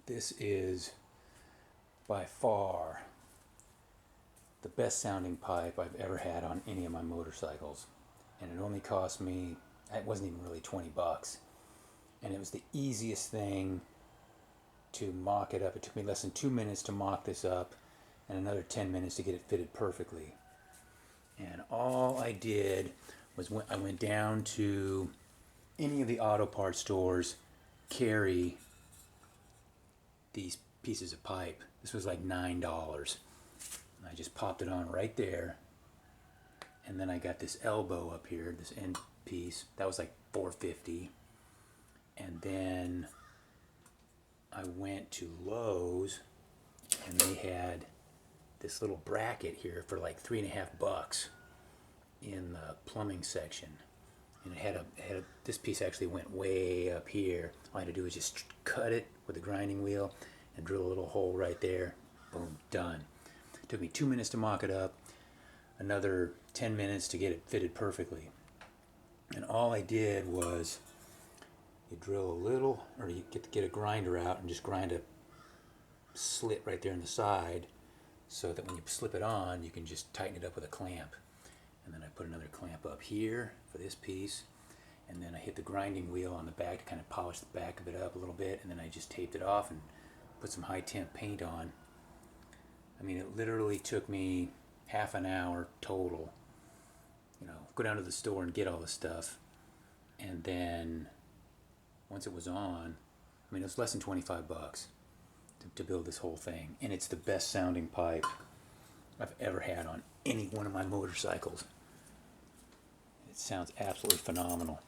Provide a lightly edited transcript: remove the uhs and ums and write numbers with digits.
This is by far the best sounding pipe I've ever had on any of my motorcycles. And it only cost me, it wasn't even really 20 bucks. And it was the easiest thing to mock it up. It took me less than 2 minutes to mock this up and another 10 minutes to get it fitted perfectly. And all I did was I went down to any of the auto parts stores carry these pieces of pipe. This was like $9. And I just popped it on right there. And then I got this elbow up here, this end piece. That was like $4.50. And then I went to Lowe's and they had this little bracket here for like $3.50 in the plumbing section. And it had this piece actually went way up here. All I had to do was just cut it with a grinding wheel and drill a little hole right there. Boom, done. It took me 2 minutes to mock it up, another 10 minutes to get it fitted perfectly. And all I did was you drill a little, or you get a grinder out and just grind a slit right there in the side so that when you slip it on, you can just tighten it up with a clamp. And then I put another clamp up here for this piece, and then I hit the grinding wheel on the back to kind of polish the back of it up a little bit, and then I just taped it off and put some high temp paint on. I mean, it literally took me half an hour total. You know, go down to the store and get all the stuff, and then once it was on, I mean, it was less than 25 bucks to build this whole thing, and it's the best sounding pipe I've ever had on any one of my motorcycles. It sounds absolutely phenomenal.